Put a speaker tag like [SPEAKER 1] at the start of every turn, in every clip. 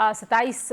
[SPEAKER 1] 27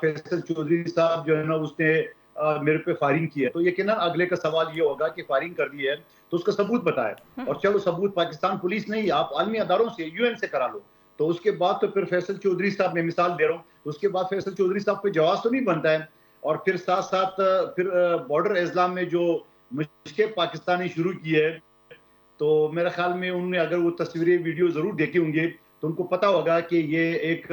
[SPEAKER 2] فیصل چودھری صاحب جو ہے نا اس نے میرے پہ فائرنگ کی ہے، تو یقیناً اگلے کا سوال یہ ہوگا کہ فائرنگ کر دی ہے تو اس کا ثبوت بتائے، اور چلو ثبوت پاکستان پولیس نہیں، آپ عالمی اداروں سے UN سے کرا لو، تو اس کے بعد تو پھر فیصل چودھری صاحب میں مثال دے رہا ہوں، اس کے بعد فیصل چودھری صاحب پہ جواز تو نہیں بنتا ہے، اور پھر ساتھ ساتھ پھر بارڈر اضلاع میں جو مشقیں پاکستانی شروع کی ہے، تو میرے خیال میں انہوں نے اگر وہ تصویریں ویڈیو ضرور دیکھے ہوں گے تو ان کو پتا ہوگا کہ یہ ایک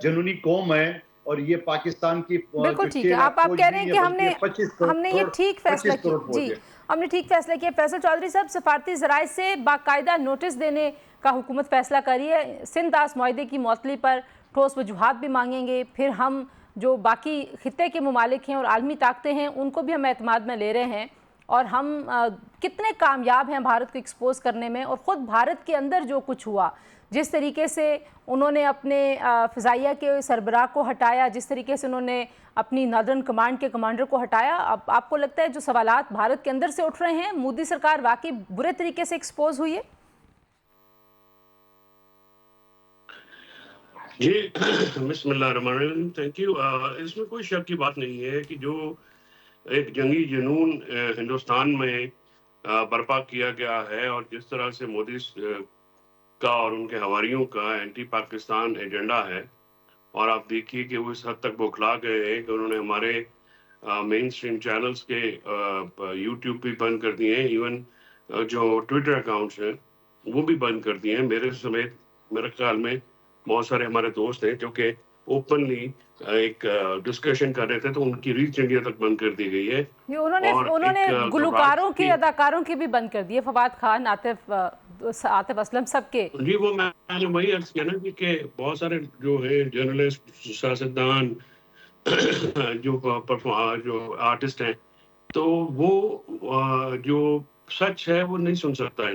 [SPEAKER 2] جنونی قوم ہے، اور یہ پاکستان کی
[SPEAKER 1] بالکل
[SPEAKER 2] جو
[SPEAKER 1] ٹھیک ہے،
[SPEAKER 2] 6 لاکھ
[SPEAKER 1] آپ
[SPEAKER 2] فوج
[SPEAKER 1] کہہ رہے
[SPEAKER 2] نہیں
[SPEAKER 1] ہیں
[SPEAKER 2] ہے
[SPEAKER 1] کہ
[SPEAKER 2] بلکہ
[SPEAKER 1] ہم نے یہ ٹھیک فیصلہ
[SPEAKER 2] 25
[SPEAKER 1] کیا،
[SPEAKER 2] کروڑ فوج
[SPEAKER 1] جی
[SPEAKER 2] ہے۔
[SPEAKER 1] ہم نے ٹھیک فیصلہ کیا۔ فیصل چودھری صاحب، سفارتی ذرائع سے باقاعدہ نوٹس دینے کا حکومت فیصلہ کری ہے، سندھ طاس معاہدے کی معطلی پر ٹھوس وجوہات بھی مانگیں گے، پھر ہم جو باقی خطے کے ممالک ہیں اور عالمی طاقتیں ہیں ان کو بھی ہم اعتماد میں لے رہے ہیں، اور ہم کتنے کامیاب ہیں بھارت کو ایکسپوز کرنے میں، اور خود بھارت کے اندر جو کچھ ہوا، جس طریقے سے انہوں نے اپنے فضائیہ کے سربراہ کو ہٹایا، جس طریقے سے انہوں نے اپنی ناردرن کمانڈ کے کمانڈر کو ہٹایا، اب آپ کو لگتا ہے جو سوالات بھارت کے اندر سے اٹھ رہے ہیں، مودی سرکار واقعی برے طریقے سے ایکسپوز ہوئی ہے؟
[SPEAKER 3] جی بسم اللہ الرحمن الرحیم، تھینک یو۔ اس میں کوئی شک کی بات نہیں ہے کہ جو ایک جنگی جنون ہندوستان میں برپا کیا گیا ہے، اور جس طرح سے مودی کا اور ان کے حواریوں کا اینٹی پاکستان ایجنڈا ہے، اور آپ دیکھیے کہ وہ اس حد تک بوکھلا گئے ہیں کہ انہوں نے ہمارے مین اسٹریم چینلز کے یوٹیوب بھی بند کر دیے ہیں، ایون جو ٹویٹر اکاؤنٹس ہیں وہ بھی بند کر دیے ہیں، میرے سمیت میرے خیال میں بہت سارے ہمارے دوست ہیں جو کہ اوپنلی ایک ڈسکشن کر رہے تھے، تو ان کی ریچ انڈیا تک بند کر دی گئی ہے۔
[SPEAKER 1] انہوں نے گلوکاروں کے، اداکاروں کے بھی بند کر دیے، فواد خان، عاطف اسلم، سب کے۔
[SPEAKER 3] جی وہ میں نے وہی عرض کیا نا کہ بہت سارے جو ہیں جرنلسٹ، سیاستدان، جو آرٹسٹ ہیں، تو وہ جو سچ ہے وہ نہیں سن سکتا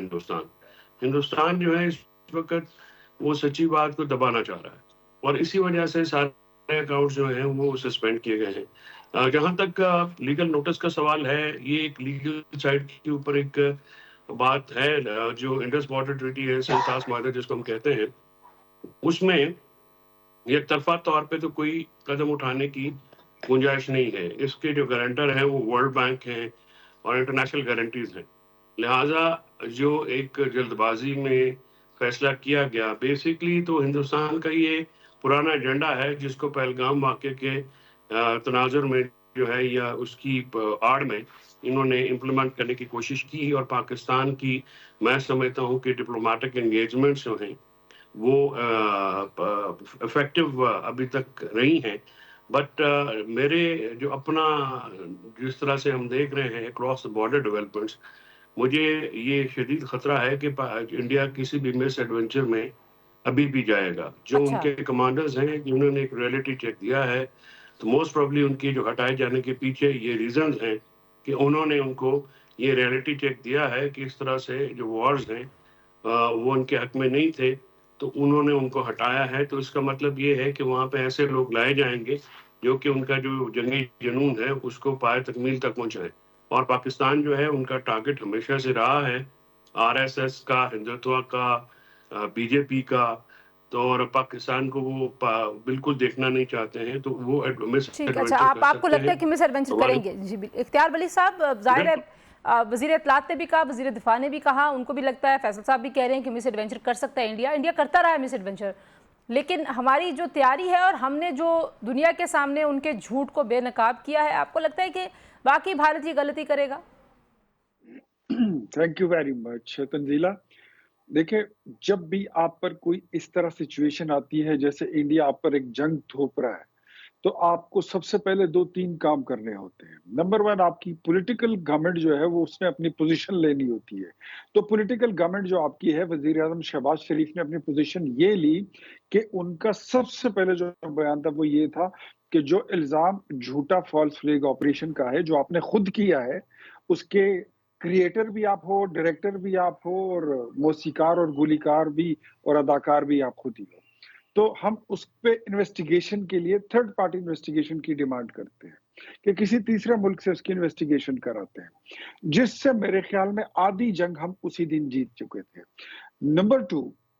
[SPEAKER 3] ہندوستان جو ہے اس وقت وہ سچی بات کو دبانا چاہ رہا ہے، اور اسی وجہ سے سارے اکاؤنٹس جو ہیں وہ سسپینڈ کیے گئے ہیں۔ جہاں تک لیگل نوٹس کا سوال ہے، یہ ایک لیگل سائڈ کے اوپر ایک بات ہے، جو انڈس بارڈر ٹریٹی ہے، سندھ طاس معاہدہ جس کو ہم کہتے ہیں، اس میں یک طرفہ طور پہ تو کوئی قدم اٹھانے کی گنجائش نہیں ہے۔ اس کے جو گارنٹر ہیں وہ ورلڈ بینک ہیں اور انٹرنیشنل گارنٹیز ہیں، لہٰذا جو ایک جلد بازی میں فیصلہ کیا گیا، بیسکلی تو ہندوستان کا یہ پرانا ایجنڈا ہے جس کو پہلگام واقعے کے تناظر میں جو ہے یا اس کی آڑ میں انہوں نے امپلیمنٹ کرنے کی کوشش کی، اور پاکستان کی میں سمجھتا ہوں کہ ڈپلومیٹک انگیجمنٹس جو ہیں وہ افیکٹو ابھی تک نہیں ہیں، بٹ میرے جو اپنا جس طرح سے ہم دیکھ رہے ہیں اکراس بارڈر ڈیولپمنٹس، مجھے یہ شدید خطرہ ہے کہ انڈیا کسی بھی مس ایڈونچر میں ابھی بھی جائے گا۔ جو ان کے کمانڈرز ہیں جنہوں نے ایک ریئلٹی چیک دیا ہے، تو موسٹ پروبلی ان کی جو ہٹائے جانے کے پیچھے یہ ریزنز ہیں کہ انہوں نے ان کو یہ ریئلٹی چیک دیا ہے کہ اس طرح سے جو وارز ہیں وہ ان کے حق میں نہیں تھے، تو انہوں نے ان کو ہٹایا ہے۔ تو اس کا مطلب یہ ہے کہ وہاں پہ ایسے لوگ لائے جائیں گے جو کہ ان کا جو جنگی جنون ہے اس کو پائے تکمیل تک پہنچائیں، اور پاکستان جو ہے ان کا ٹارگٹ ہمیشہ سے رہا ہے RSS کا، ہندوتوا کا، BJP کا، تو اور پاکستان کو وہ بالکل دیکھنا نہیں چاہتے ہیں، تو وہ مس
[SPEAKER 1] ٹھیک، اچھا
[SPEAKER 3] ایڈونچر کر
[SPEAKER 1] آپ کو
[SPEAKER 3] سکتے
[SPEAKER 1] لگتا ہے کہ مس ایڈونچر کریں گے؟ جی اختیار ولی صاحب، ظاہر ہے وزیر اطلاعات نے بھی کہا، وزیر دفاع نے بھی کہا، ان کو بھی لگتا ہے، فیصل صاحب بھی کہہ رہے ہیں کہ مس ایڈونچر کر سکتا ہے انڈیا کرتا رہا ہے مس ایڈونچر، لیکن ہماری جو تیاری ہے اور ہم نے جو دنیا کے سامنے ان کے جھوٹ کو بے نقاب کیا ہے، آپ کو لگتا ہے کہ واقعی بھارت یہ غلطی کرے گا؟
[SPEAKER 4] Thank you very much Tanzeela. دیکھیں، جب بھی آپ پر کوئی اس طرح سچویشن آتی ہے جیسے انڈیا آپ پر ایک جنگ تھوپ رہا ہے، تو آپ کو سب سے پہلے 2-3 کام کرنے ہوتے ہیں۔ نمبر 1، آپ کی پولیٹیکل گورنمنٹ جو ہے وہ اس نے اپنی پوزیشن لینی ہوتی ہے۔ تو پولیٹیکل گورنمنٹ جو آپ کی ہے، وزیر اعظم شہباز شریف نے اپنی پوزیشن یہ لی کہ ان کا سب سے پہلے جو بیان تھا وہ یہ تھا کہ جو الزام جھوٹا فالس فلیگ آپریشن کا ہے جو آپ نے خود کیا ہے، اس کے کریٹر بھی آپ ہو، ڈائریکٹر بھی آپ ہو، اور موسیقار اور گولیکار بھی اور اداکار بھی آپ خود ہی ہو، تو ہم اس پہ انویسٹیگیشن کے لیے تھرڈ پارٹی انویسٹیگیشن کی ڈیمانڈ کرتے ہیں کہ کسی تیسرے ملک سے اس کی انویسٹیگیشن کراتے ہیں، جس سے میرے خیال میں آدھی جنگ ہم اسی دن جیت چکے تھے۔ نمبر 2،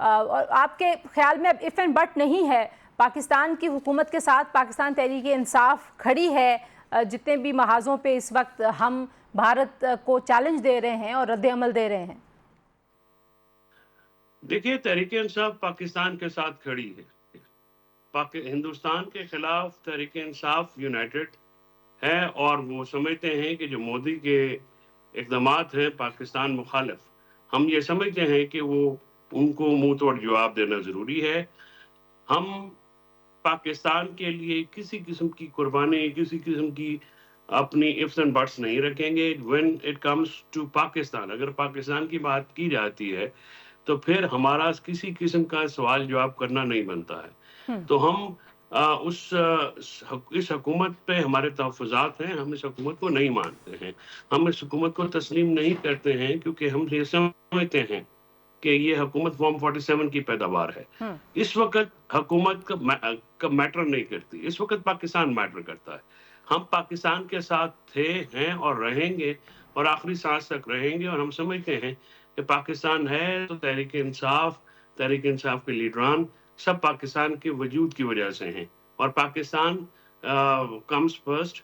[SPEAKER 1] اور آپ کے خیال میں اب اف اینڈ بٹ نہیں ہے، پاکستان کی حکومت کے ساتھ پاکستان تحریک انصاف کھڑی ہے، جتنے بھی محاذوں پہ اس وقت ہم بھارت کو چیلنج دے رہے ہیں اور رد عمل دے رہے ہیں؟
[SPEAKER 3] دیکھیے، تحریک انصاف پاکستان کے ساتھ کھڑی ہے. ہندوستان کے خلاف تحریک انصاف یونائٹڈ ہے، اور وہ سمجھتے ہیں کہ جو مودی کے اقدامات ہیں پاکستان مخالف، ہم یہ سمجھتے ہیں کہ وہ ان کو منہ توڑ جواب دینا ضروری ہے. ہم پاکستان کے لیے کسی قسم کی قربانی، کسی قسم کی اپنی ifs and buts نہیں رکھیں گے. when it comes to Pakistan, اگر پاکستان کی بات کی جاتی ہے تو پھر ہمارا کسی قسم کا سوال جواب کرنا نہیں بنتا ہے. تو ہم اس حکومت پہ ہمارے تحفظات ہیں، ہم اس حکومت کو نہیں مانتے ہیں، ہم اس حکومت کو تسلیم نہیں کرتے ہیں، کیونکہ ہم یہ سمجھتے ہیں کہ یہ حکومت فارم 47 کی پیداوار ہے. اس وقت حکومت کا میٹر نہیں کرتی، اس وقت پاکستان میٹر کرتا ہے. ہم پاکستان کے ساتھ تھے، ہیں اور رہیں گے، اور آخری سانس تک رہیں گے. اور ہم سمجھتے ہیں کہ پاکستان ہے تو تحریک انصاف کے لیڈران سب پاکستان کے وجود کی وجہ سے ہیں، اور پاکستان کمز فرسٹ،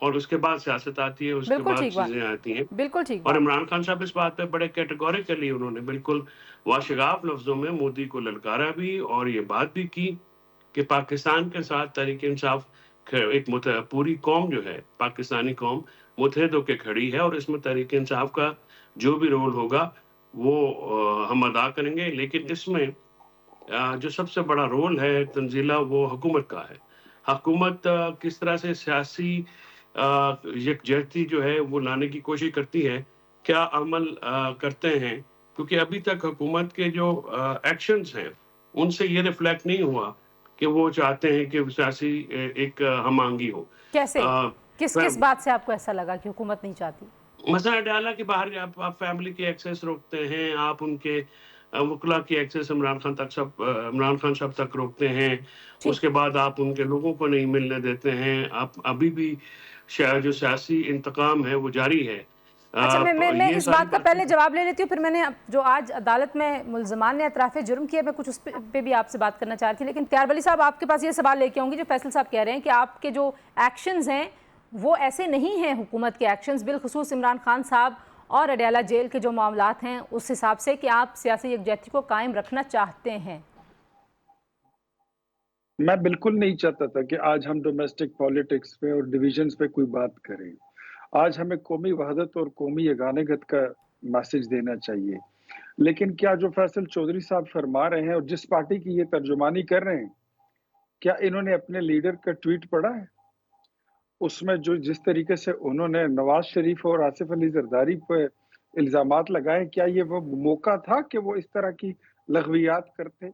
[SPEAKER 3] اور اس کے بعد سیاست آتی ہے، اس کے بعد چیزیں آتی ہیں.
[SPEAKER 1] بالکل ٹھیک
[SPEAKER 3] اور
[SPEAKER 1] بات.
[SPEAKER 3] عمران خان صاحب اس بات پہ بڑے کیٹیگوریکلی انہوں نے بالکل واشگاف لفظوں میں مودی کو للکارا بھی، اور یہ بات بھی کی کہ پاکستان کے ساتھ تحریک انصاف ایک پوری قوم جو ہے، پاکستانی قوم متحد ہو کے کھڑی ہے، اور اس میں تحریک انصاف کا جو بھی رول ہوگا وہ ہم ادا کریں گے. لیکن اس میں جو سب سے بڑا رول ہے تنزیلہ، وہ حکومت کا ہے. حکومت کس طرح سے سیاسی یکجہتی جو ہے وہ لانے کی کوشش کرتی ہے، کیا عمل کرتے ہیں، کیونکہ ابھی تک حکومت کے جو ایکشنز ہیں ان سے یہ ریفلیکٹ نہیں ہوا کہ وہ چاہتے ہیں کہ سیاسی ایک ہم آہنگی ہو.
[SPEAKER 1] کیسے؟ کس بات سے آپ کو ایسا لگا کہ حکومت نہیں چاہتی؟
[SPEAKER 3] مثلا ڈالا کہ باہر آپ فیملی کی ایکسیس روکتے ہیں، آپ ان کے وکلا کی ایکسیس عمران خان صاحب تک روکتے ہیں، اس کے بعد آپ ان کے لوگوں کو نہیں ملنے دیتے ہیں. آپ ابھی بھی جو سیاسی انتقام ہے وہ جاری ہے.
[SPEAKER 1] اچھا، میں اس بات کا پہلے جواب لے لیتی ہوں، پھر میں نے جو آج عدالت میں ملزمان نے اعتراف جرم کیا، میں کچھ اس پہ بھی آپ سے بات کرنا چاہ رہی تھی. لیکن تیار ولی صاحب، آپ کے پاس یہ سوال لے کے آؤں گی. جو فیصل صاحب کہہ رہے ہیں کہ آپ کے جو ایکشنز ہیں وہ ایسے نہیں ہیں حکومت کے ایکشنز، بالخصوص عمران خان صاحب اور اڈیالہ جیل کے جو معاملات ہیں اس حساب سے، کہ آپ سیاسی یکجہتی کو قائم رکھنا چاہتے ہیں.
[SPEAKER 4] میں بالکل نہیں چاہتا تھا کہ آج ہم ڈومیسٹک پالیٹکس پہ اور ڈویژنز پہ کوئی بات کریں. آج ہمیں قومی وحدت اور قومی یگانگت کا میسج دینا چاہیے. لیکن کیا جو فیصل چودھری صاحب فرما رہے ہیں اور جس پارٹی کی یہ ترجمانی کر رہے ہیں، کیا انہوں نے اپنے لیڈر کا ٹویٹ پڑھا ہے؟ اس میں جس طریقے سے انہوں نے نواز شریف اور آصف علی زرداری پہ الزامات لگائے، کیا یہ وہ موقع تھا کہ وہ اس طرح کی لغویات کرتے؟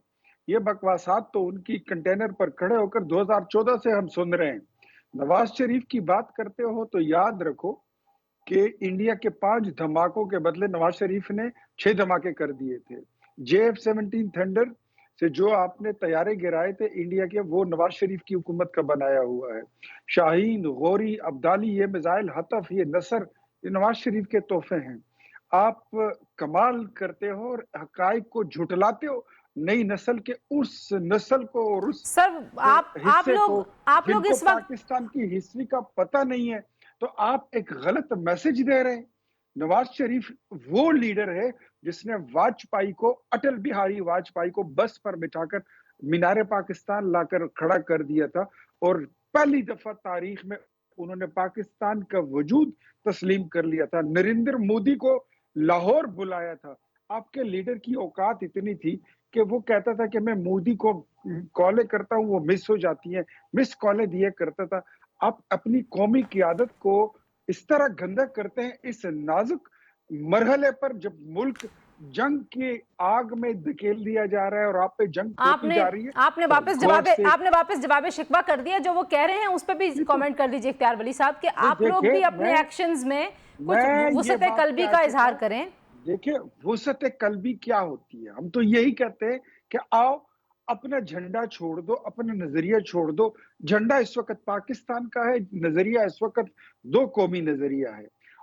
[SPEAKER 4] یہ بکواسات تو ان کی کنٹینر پر کھڑے ہو کر 2014 سے ہم سن رہے ہیں. نواز شریف کی بات کرتے ہو تو یاد رکھو کہ انڈیا کے 5 دھماکوں کے بدلے نواز شریف نے 6 دھماکے کر دیے تھے. JF-17 تھنڈر سے جو آپ نے طیارے گرائے تھے انڈیا کے، وہ نواز شریف کی حکومت کا بنایا ہوا ہے. شاہین، غوری، عبدالی، یہ میزائل، حطف، یہ نصر، یہ نواز شریف کے تحفے ہیں. آپ کمال کرتے ہو اور حقائق کو جھٹلاتے ہو. نئی نسل کے اس نسل کو اور اس
[SPEAKER 1] سر، آپ لوگ اس وقت
[SPEAKER 4] پاکستان کی ہسٹری کا پتہ نہیں ہے، تو آپ ایک غلط میسج دے رہے ہیں. نواز شریف وہ لیڈر ہے جس نے واجپائی کو، اٹل بہاری واجپائی کو بس پر بٹھا کر مینار پاکستان لا کر کھڑا کر دیا تھا، اور پہلی دفعہ تاریخ میں انہوں نے پاکستان کا وجود تسلیم کر لیا تھا. نریندر مودی کو لاہور بلایا تھا. آپ کے لیڈر کی اوقات اتنی تھی کہ وہ کہتا تھا کہ میں مودی کو کالیں کرتا ہوں، وہ مس ہو جاتی ہیں، مس کالیں دیا کرتا تھا. آپ اپنی قومی قیادت کو اس طرح گندا کرتے ہیں اس نازک مرحلے پر، جب ملک جنگ کی آگ میں دھکیل دیا جا رہا ہے اور آپ پہ جنگ ہوتی جا رہی ہے.
[SPEAKER 1] آپ نے واپس جواب شکوہ کر دیا جو وہ کہہ رہے ہیں، اس پہ بھی کامنٹ کر دیجئے اختیار ولی صاحب، کہ آپ لوگ بھی اپنے ایکشنز میں کچھ وسعت قلبی کا اظہار کریں.
[SPEAKER 4] دیکھیں، وسعت قلبی کیا ہوتی ہے؟ ہم تو یہی کہتے ہیں کہ آؤ اپنا جھنڈا چھوڑ دو، اپنا نظریہ چھوڑ دو. جھنڈا اس وقت پاکستان کا ہے، نظریہ اس وقت 2 قومی نظریہ ہے.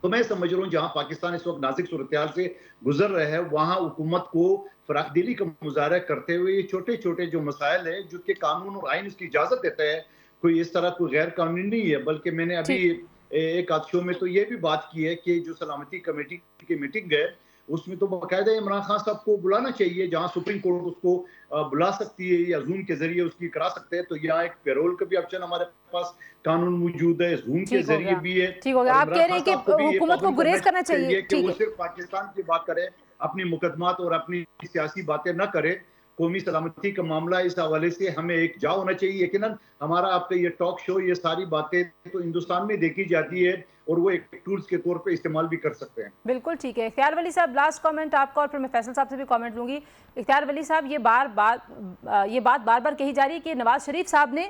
[SPEAKER 2] تو میں سمجھ رہا ہوں جہاں پاکستان اس وقت نازک صورتحال سے گزر رہا ہے وہاں حکومت کو فراخ دلی کا مظاہرہ کرتے ہوئے یہ چھوٹے چھوٹے جو مسائل ہیں جو کہ قانون اور آئین اس کی اجازت دیتا ہے، کوئی اس طرح کوئی غیر قانونی نہیں ہے، بلکہ میں نے ابھی
[SPEAKER 1] ٹھیک
[SPEAKER 2] ایک آدھ شو میں تو یہ بھی بات کی ہے کہ جو سلامتی کمیٹی کی میٹنگ ہے اس میں تو باقاعدہ عمران خان صاحب کو بلانا چاہیے، جہاں سپریم کورٹ اس کو بلا سکتی ہے یا زوم کے ذریعے اس کی کرا سکتے ہیں، تو یہاں ایک پیرول کا بھی آپشن ہمارے پاس قانون موجود ہے، زوم کے
[SPEAKER 1] ٹھیک ہو
[SPEAKER 2] ذریعے
[SPEAKER 1] گیا،
[SPEAKER 2] بھی ہے،
[SPEAKER 1] ٹھیک ہو گیا.
[SPEAKER 2] اور
[SPEAKER 1] آپ
[SPEAKER 2] عمران
[SPEAKER 1] کہہ رہے
[SPEAKER 2] خان
[SPEAKER 1] ہیں کہ
[SPEAKER 2] صاحب کو بھی یہ
[SPEAKER 1] حکومت کو
[SPEAKER 2] پابند
[SPEAKER 1] گریز کرنا چاہیے.
[SPEAKER 2] کہ
[SPEAKER 1] ٹھیک
[SPEAKER 2] وہ
[SPEAKER 1] ہے.
[SPEAKER 2] صرف پاکستان کی بات کرے، اپنی مقدمات اور اپنی سیاسی باتیں نہ کرے. قومی سلامتی کا معاملہ اس حوالے سے ہمیں ایک جا ہونا چاہیے. یقیناً ہمارا آپ کا یہ ٹاک شو، یہ ساری باتیں تو ہندوستان میں دیکھی جاتی ہے اور وہ ایک ٹولز کے طور پہ استعمال بھی کر سکتے ہیں.
[SPEAKER 1] بالکل ٹھیک ہے. اختیار ولی صاحب لاسٹ کامنٹ آپ کا اور پھر میں فیصل صاحب سے بھی کامنٹ لوں گی. اختیار ولی صاحب یہ بات بار بار کہی جا رہی ہے کہ نواز شریف صاحب نے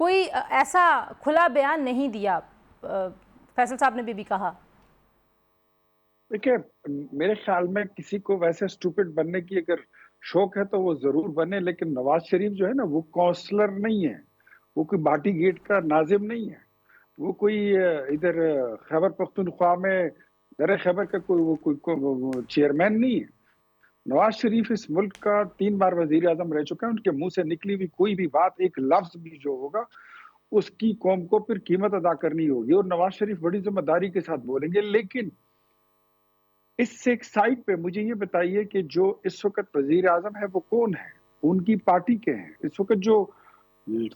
[SPEAKER 1] کوئی ایسا کھلا بیان نہیں دیا. فیصل صاحب نے بھی کہا.
[SPEAKER 4] دیکھیں میرے خیال میں کسی کو ویسے سٹوپڈ بننے کی اگر شوق ہے تو وہ ضرور بنے، لیکن نواز شریف جو ہے نا وہ کونسلر نہیں ہے، وہ کوئی بھاٹی گیٹ کا ناظم نہیں ہے، وہ کوئی ادھر خیبر پختونخوا میں در خیبر کا کوئی چیئرمین نہیں ہے. نواز شریف اس ملک کا 3 بار وزیر اعظم رہ چکا ہے. ان کے منہ سے نکلی ہوئی کوئی بھی بات، ایک لفظ بھی جو ہوگا اس کی قوم کو پھر قیمت ادا کرنی ہوگی، اور نواز شریف بڑی ذمہ داری کے ساتھ بولیں گے. لیکن اس سے ایک سائٹ پہ مجھے یہ بتائیے کہ جو اس وقت وزیر اعظم ہے وہ کون ہے، ان کی پارٹی کے ہیں. اس وقت جو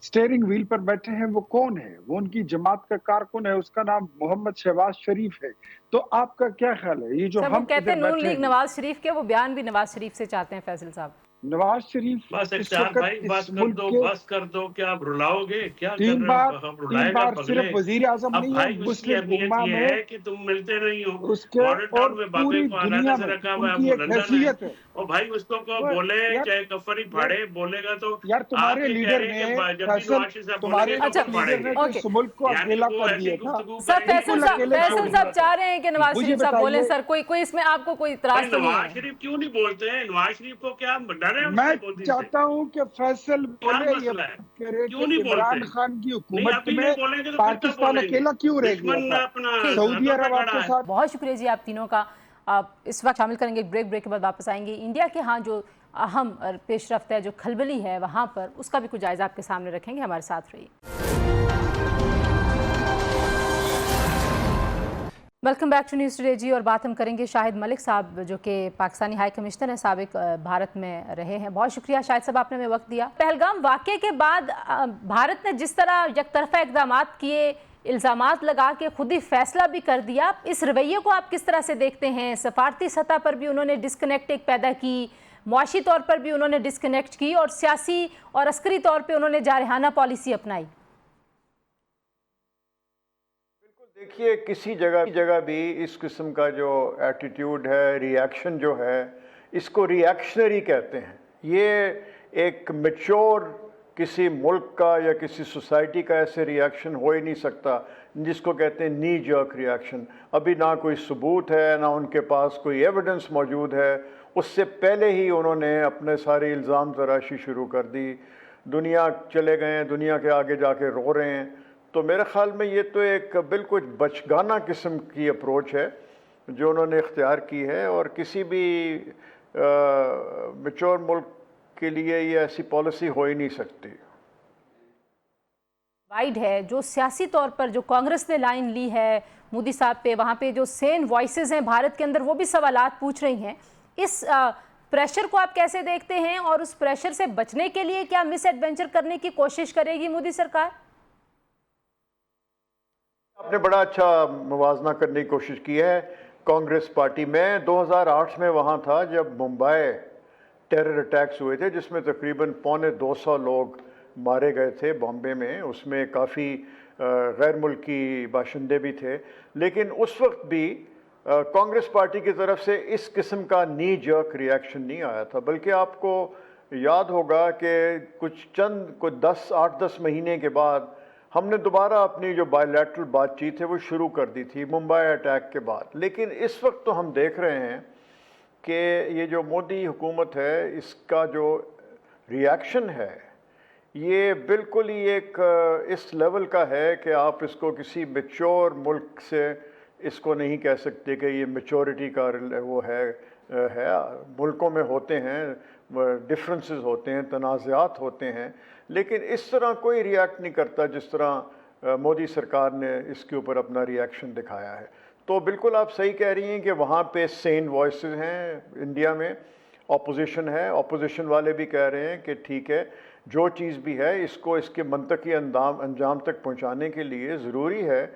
[SPEAKER 4] سٹیئرنگ ویل پر بیٹھے ہیں وہ کون ہے؟ وہ ان کی جماعت کا کارکن ہے، اس کا نام محمد شہباز شریف ہے. تو آپ کا کیا خیال ہے یہ جو
[SPEAKER 1] سر وہ
[SPEAKER 4] ہم
[SPEAKER 1] کہتے ہیں
[SPEAKER 4] ادھر
[SPEAKER 1] نون
[SPEAKER 4] بیٹھے
[SPEAKER 1] لیگ
[SPEAKER 4] ہیں،
[SPEAKER 1] نواز شریف کے، وہ بیان بھی نواز شریف سے چاہتے ہیں فیصل صاحب.
[SPEAKER 4] نواز شریف
[SPEAKER 3] بس
[SPEAKER 4] اس
[SPEAKER 3] اختیار
[SPEAKER 4] وقت
[SPEAKER 3] بھائی
[SPEAKER 4] اس
[SPEAKER 3] بس کر
[SPEAKER 4] ملک
[SPEAKER 3] دو،
[SPEAKER 4] کے
[SPEAKER 3] بس کر دو. کیا آپ رلاؤ گے؟ کیا کر
[SPEAKER 4] تین
[SPEAKER 3] رہے
[SPEAKER 4] بار
[SPEAKER 3] ہو؟ ہم
[SPEAKER 4] تین
[SPEAKER 3] رلائے گا
[SPEAKER 4] بار
[SPEAKER 3] پگلے.
[SPEAKER 4] صرف وزیر اعظم
[SPEAKER 3] اب
[SPEAKER 4] نہیں ہے
[SPEAKER 3] بھائی اس کی
[SPEAKER 4] مسلم
[SPEAKER 3] اہمیت
[SPEAKER 4] امہ
[SPEAKER 3] یہ
[SPEAKER 4] میں،
[SPEAKER 3] ہے کہ تم ملتے نہیں ہو.
[SPEAKER 4] اس کے
[SPEAKER 3] ماڈرن
[SPEAKER 4] اور
[SPEAKER 3] ٹاؤن میں باقی
[SPEAKER 4] پوری
[SPEAKER 3] کو علیحدہ
[SPEAKER 4] دنیا
[SPEAKER 3] سے
[SPEAKER 4] میں
[SPEAKER 3] رکھا ہوا
[SPEAKER 4] ان
[SPEAKER 3] ہے، اب
[SPEAKER 4] کی
[SPEAKER 3] وہ
[SPEAKER 4] ایک
[SPEAKER 3] لندن ہے.
[SPEAKER 4] حیثیت ہے.
[SPEAKER 3] اور بھائی اس کو
[SPEAKER 4] وہ
[SPEAKER 3] بولے
[SPEAKER 4] یار
[SPEAKER 3] چاہے کفری
[SPEAKER 4] یار
[SPEAKER 3] پھاڑے، بولے گا تو
[SPEAKER 4] یار
[SPEAKER 3] آپ
[SPEAKER 4] تمہارے
[SPEAKER 3] یہ کہہ
[SPEAKER 4] لیڈر
[SPEAKER 3] رہے
[SPEAKER 4] نے
[SPEAKER 3] ہیں کہ جب بھی
[SPEAKER 4] فیصل،
[SPEAKER 3] نواز شریف صاحب بولیں
[SPEAKER 4] تمہارے
[SPEAKER 3] گے تو
[SPEAKER 1] اچھا
[SPEAKER 3] پھر
[SPEAKER 4] لیڈر
[SPEAKER 3] پھاڑیں
[SPEAKER 4] نے
[SPEAKER 3] گے.
[SPEAKER 4] تو
[SPEAKER 1] اوکے
[SPEAKER 4] اس ملک کو
[SPEAKER 3] یعنی
[SPEAKER 4] اکیلا
[SPEAKER 3] وہ
[SPEAKER 4] کر
[SPEAKER 3] ایسی
[SPEAKER 4] دیا تھا،
[SPEAKER 3] گفتگو
[SPEAKER 1] سر
[SPEAKER 3] کریں گے
[SPEAKER 1] فیصل
[SPEAKER 3] کہ
[SPEAKER 1] صاحب
[SPEAKER 3] جو
[SPEAKER 4] چھوڑ
[SPEAKER 1] فیصل
[SPEAKER 4] دیا
[SPEAKER 1] صاحب
[SPEAKER 4] تھا.
[SPEAKER 1] چاہ رہے ہیں کہ نواز
[SPEAKER 4] مجھے
[SPEAKER 1] شریف صاحب بولیں.
[SPEAKER 4] بتائیے
[SPEAKER 1] سر کوئی اس میں آپ کو کوئی
[SPEAKER 3] بھائی
[SPEAKER 1] اعتراض تو نہیں
[SPEAKER 3] نواز
[SPEAKER 1] ہے؟
[SPEAKER 3] شریف کیوں نہیں بولتے ہیں؟ نواز شریف کو کیا ڈر ہے اس
[SPEAKER 4] میں
[SPEAKER 3] سے مودی سے؟
[SPEAKER 4] چاہتا ہوں کہ فیصل
[SPEAKER 3] کیا
[SPEAKER 4] بولے، یہ
[SPEAKER 3] مسئلہ ہے؟
[SPEAKER 4] بات کرے
[SPEAKER 3] کیوں
[SPEAKER 4] کہ
[SPEAKER 3] نہیں بولتے؟
[SPEAKER 4] عمران خان کی
[SPEAKER 3] نہیں
[SPEAKER 4] حکومت
[SPEAKER 3] ابھی
[SPEAKER 4] میں
[SPEAKER 3] نہیں بولیں گے تو پھر کب
[SPEAKER 4] پاکستان
[SPEAKER 3] بولیں گے؟
[SPEAKER 4] اکیلا کیوں رہ گیا
[SPEAKER 3] دشمن
[SPEAKER 4] تھا؟
[SPEAKER 3] اپنا
[SPEAKER 1] ٹھیک.
[SPEAKER 4] سعودی
[SPEAKER 3] سرحدوں پہ
[SPEAKER 4] عرب آپ
[SPEAKER 3] کھڑا
[SPEAKER 4] کے
[SPEAKER 3] ہے.
[SPEAKER 4] ساتھ.
[SPEAKER 1] بہت شکریہ جی آپ تینوں کا. آپ اس وقت شامل کریں گے، ایک بریک کے بعد واپس آئیں گے. انڈیا کے ہاں جو اہم پیش رفت ہے، جو کھلبلی ہے وہاں پر، اس کا بھی کچھ جائزہ آپ کے سامنے رکھیں گے. ہمارے ساتھ رہیے. Welcome back to news today جی. اور بات ہم کریں گے شاہد ملک صاحب جو کہ پاکستانی ہائی کمشنر ہیں، سابق بھارت میں رہے ہیں. بہت شکریہ شاہد صاحب، آپ نے ہمیں وقت دیا. پہلگام واقعے کے بعد بھارت نے جس طرح یک طرفہ اقدامات کیے، الزامات لگا کے خود ہی فیصلہ بھی کر دیا، اس رویے کو آپ کس طرح سے دیکھتے ہیں؟ سفارتی سطح پر بھی انہوں نے ڈسکنیکٹ ایک پیدا کی، معاشی طور پر بھی انہوں نے ڈسکنیکٹ کی، اور سیاسی اور عسکری طور پہ انہوں نے جارحانہ پالیسی اپنائی.
[SPEAKER 5] دیکھیے کسی جگہ بھی اس قسم کا جو ایٹیٹیوڈ ہے، ری ایکشن جو ہے، اس کو ری ایکشنری کہتے ہیں. یہ ایک میچور کسی ملک کا یا کسی سوسائٹی کا ایسے ری ایکشن ہو ہی نہیں سکتا جس کو کہتے ہیں نی جرک ری ایکشن. ابھی نہ کوئی ثبوت ہے، نہ ان کے پاس کوئی ایویڈنس موجود ہے. اس سے پہلے ہی انہوں نے اپنے سارے الزام تراشی شروع کر دی. دنیا چلے گئے ہیں، دنیا کے آگے جا کے رو رہے ہیں. تو میرے خیال میں یہ تو ایک بالکل بچگانہ قسم کی اپروچ ہے جو انہوں نے اختیار کی ہے، اور کسی بھی میچور ملک کے لیے یہ ایسی پالیسی ہو ہی نہیں سکتی.
[SPEAKER 1] وائڈ ہے جو سیاسی طور پر جو کانگریس نے لائن لی ہے مودی صاحب پہ، وہاں پہ جو سین وائسز ہیں بھارت کے اندر وہ بھی سوالات پوچھ رہی ہیں. اس پریشر کو آپ کیسے دیکھتے ہیں، اور اس پریشر سے بچنے کے لیے کیا مس ایڈوینچر کرنے کی کوشش کرے گی مودی سرکار؟
[SPEAKER 5] آپ نے بڑا اچھا موازنہ کرنے کی کوشش کی ہے. کانگریس پارٹی میں 2008 میں وہاں تھا جب ممبئی ٹیرر اٹیکس ہوئے تھے جس میں تقریباً 250 لوگ مارے گئے تھے بامبے میں. اس میں کافی غیر ملکی باشندے بھی تھے، لیکن اس وقت بھی کانگریس پارٹی کی طرف سے اس قسم کا نی جرک ری ایکشن نہیں آیا تھا. بلکہ آپ کو یاد ہوگا کہ کوئی 8-10 مہینے کے بعد ہم نے دوبارہ اپنی جو بائی لیٹرل بات چیت ہے وہ شروع کر دی تھی ممبئی اٹیک کے بعد. لیکن اس وقت تو ہم دیکھ رہے ہیں کہ یہ جو مودی حکومت ہے اس کا جو ری ایکشن ہے یہ بالکل ہی ایک اس لیول کا ہے کہ آپ اس کو کسی میچور ملک سے اس کو نہیں کہہ سکتے کہ یہ میچورٹی کا وہ ہے ملکوں میں ہوتے ہیں، ڈفرینسز ہوتے ہیں، تنازعات ہوتے ہیں، لیکن اس طرح کوئی ریئیکٹ نہیں کرتا جس طرح مودی سرکار نے اس کے اوپر اپنا ریئیکشن دکھایا ہے۔ تو بالکل آپ صحیح کہہ رہی ہیں کہ وہاں پہ سین وائسز ہیں انڈیا میں، اپوزیشن ہے، اپوزیشن والے بھی کہہ رہے ہیں کہ ٹھیک ہے، جو چیز بھی ہے اس کو اس کے منطقی انجام تک پہنچانے کے لیے ضروری ہے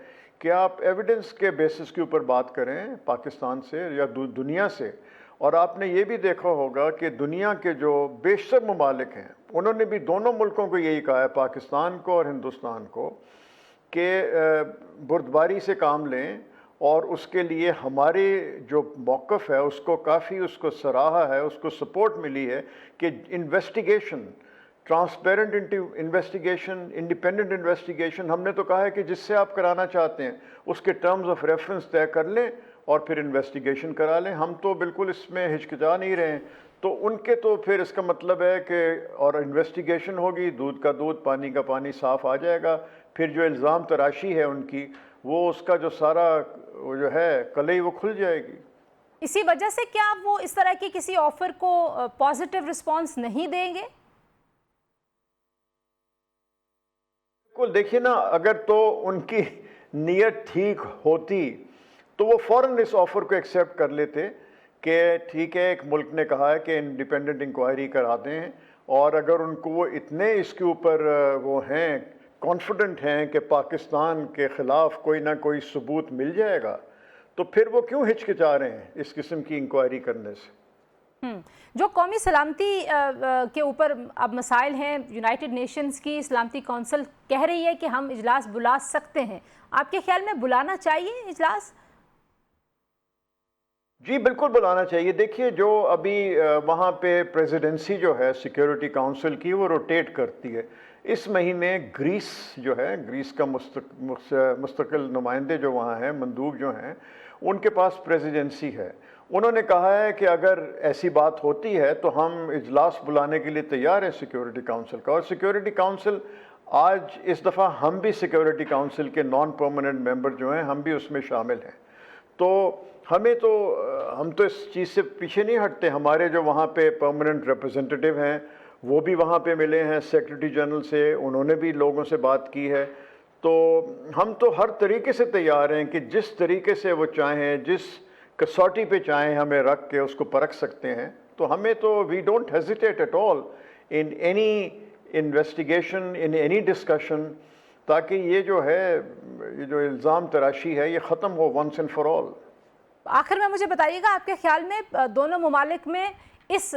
[SPEAKER 5] کہ آپ ایویڈنس کے بیسس کے اوپر بات کریں پاکستان سے یا دنیا سے۔ اور آپ نے یہ بھی دیکھا ہوگا کہ دنیا کے جو بیشتر ممالک ہیں انہوں نے بھی دونوں ملکوں کو یہی کہا ہے، پاکستان کو اور ہندوستان کو، کہ بردباری سے کام لیں، اور اس کے لیے ہمارے جو موقف ہے اس کو کافی اس کو سراہا ہے، اس کو سپورٹ ملی ہے کہ investigation, transparent investigation, independent investigation, ہم نے تو کہا ہے کہ جس سے آپ کرانا چاہتے ہیں اس کے ٹرمز آف ریفرنس طے کر لیں اور پھر انویسٹیگیشن کرا لیں۔ ہم تو بالکل اس میں ہچکچا نہیں رہے ہیں، تو ان کے تو پھر اس کا مطلب ہے کہ اور انویسٹیگیشن ہوگی، دودھ کا دودھ پانی کا پانی صاف آ جائے گا، پھر جو الزام تراشی ہے ان کی وہ اس کا جو سارا وہ جو ہے کلئی وہ کھل جائے گی۔
[SPEAKER 1] اسی وجہ سے کیا وہ اس طرح کی کسی آفر کو پازیٹیو رسپانس نہیں دیں گے؟
[SPEAKER 5] بالکل، دیکھیے نا، اگر تو ان کی نیت ٹھیک ہوتی تو وہ فوراً اس آفر کو ایکسیپٹ کر لیتے کہ ٹھیک ہے، ایک ملک نے کہا ہے کہ انڈیپینڈنٹ انکوائری کراتے ہیں، اور اگر ان کو وہ اتنے اس کے اوپر وہ ہیں، کانفیڈنٹ ہیں کہ پاکستان کے خلاف کوئی نہ کوئی ثبوت مل جائے گا، تو پھر وہ کیوں ہچکچا رہے ہیں اس قسم کی انکوائری کرنے سے؟
[SPEAKER 1] جو قومی سلامتی کے اوپر اب مسائل ہیں، یونائٹڈ نیشنز کی سلامتی کونسل کہہ رہی ہے کہ ہم اجلاس بلا سکتے ہیں، آپ کے خیال میں بلانا چاہیے اجلاس؟
[SPEAKER 5] جی بالکل بلانا چاہیے۔ دیکھیے، جو ابھی وہاں پہ پریزیڈنسی جو ہے سیکیورٹی کاؤنسل کی وہ روٹیٹ کرتی ہے۔ اس مہینے گریس جو ہے، گریس کا مستقل نمائندے جو وہاں ہیں، مندوب جو ہیں، ان کے پاس پریزیڈنسی ہے۔ انہوں نے کہا ہے کہ اگر ایسی بات ہوتی ہے تو ہم اجلاس بلانے کے لیے تیار ہیں سیکیورٹی کاؤنسل کا، اور سیکیورٹی کاؤنسل آج اس دفعہ ہم بھی سیکیورٹی کاؤنسل کے نان پرماننٹ ممبر جو ہیں ہم بھی اس میں شامل ہیں۔ تو ہم تو اس چیز سے پیچھے نہیں ہٹتے۔ ہمارے جو وہاں پہ پرماننٹ ریپرزنٹیٹیو ہیں وہ بھی وہاں پہ ملے ہیں سیکرٹری جنرل سے، انہوں نے بھی لوگوں سے بات کی ہے۔ تو ہم تو ہر طریقے سے تیار ہیں کہ جس طریقے سے وہ چاہیں، جس کسوٹی پہ چاہیں ہمیں رکھ کے اس کو پرکھ سکتے ہیں۔ تو ہمیں تو we don't hesitate at all in any investigation, in any discussion, تاکہ یہ جو ہے، یہ جو الزام تراشی ہے، یہ ختم ہو ونس اینڈ فار آل۔
[SPEAKER 1] آخر میں مجھے بتائیے گا، آپ کے خیال میں دونوں ممالک میں اس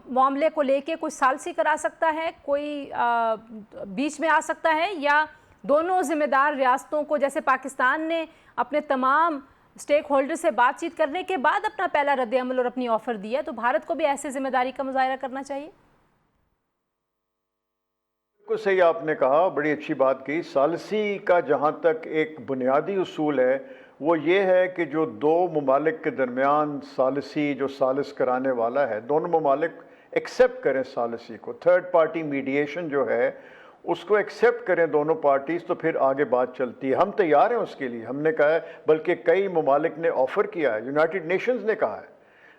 [SPEAKER 1] معاملے کو لے کے کوئی ثالثی کرا سکتا ہے، کوئی بیچ میں آ سکتا ہے، یا دونوں ذمہ دار ریاستوں کو، جیسے پاکستان نے اپنے تمام سٹیک ہولڈر سے بات چیت کرنے کے بعد اپنا پہلا رد عمل اور اپنی آفر دی ہے، تو بھارت کو بھی ایسے ذمہ داری کا مظاہرہ کرنا چاہیے؟
[SPEAKER 5] بالکل صحیح آپ نے کہا، بڑی اچھی بات کی۔ ثالثی کا جہاں تک ایک بنیادی اصول ہے وہ یہ ہے کہ جو دو ممالک کے درمیان ثالثی، جو ثالث کرانے والا ہے، دونوں ممالک ایکسیپٹ کریں ثالثی کو، تھرڈ پارٹی میڈیشن جو ہے اس کو ایکسیپٹ کریں دونوں پارٹیز، تو پھر آگے بات چلتی ہے۔ ہم تیار ہیں اس کے لیے، ہم نے کہا ہے، بلکہ کئی ممالک نے آفر کیا ہے، یونائٹڈ نیشنز نے کہا ہے،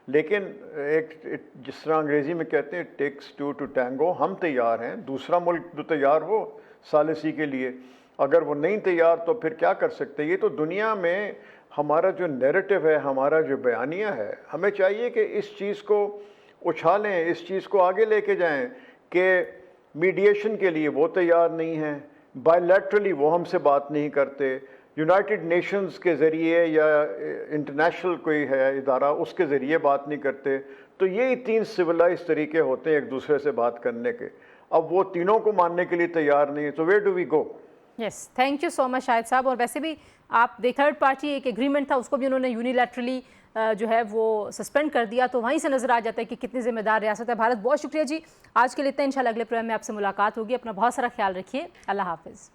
[SPEAKER 5] لیکن ایک جس طرح انگریزی میں کہتے ہیں ٹیکس ٹو ٹو ٹینگو، ہم تیار ہیں، دوسرا ملک جو تیار ہو ثالثی کے لیے، اگر وہ نہیں تیار تو پھر کیا کر سکتے۔ یہ تو دنیا میں ہمارا جو نیریٹو ہے، ہمارا جو بیانیہ ہے، ہمیں چاہیے کہ اس چیز کو اچھالیں، اس چیز کو آگے لے کے جائیں کہ میڈیشن کے لیے وہ تیار نہیں ہیں، بائی لیٹرلی وہ ہم سے بات نہیں کرتے، یونائٹڈ نیشنز کے ذریعے یا انٹرنیشنل کوئی ہے ادارہ اس کے ذریعے بات نہیں کرتے۔ تو یہ تین سویلائز طریقے ہوتے ہیں ایک دوسرے سے بات کرنے کے، اب وہ تینوں کو ماننے کے لیے تیار نہیں ہے، تو where do we go?
[SPEAKER 1] Yes, thank you so much Shahid sahab. اور ویسے بھی آپ تھرڈ پارٹی ایک ایگریمنٹ تھا، اس کو بھی انہوں نے یونیلیٹرلی جو ہے وہ سسپینڈ کر دیا، تو وہیں سے نظر آ جاتا ہے کہ کتنی ذمہ دار ریاست ہے بھارت۔ بہت شکریہ جی، آج کے لیے اتنا، انشاءاللہ اگلے پروگرام میں آپ سے ملاقات ہوگی۔ اپنا بہت سارا خیال رکھیے، اللہ حافظ۔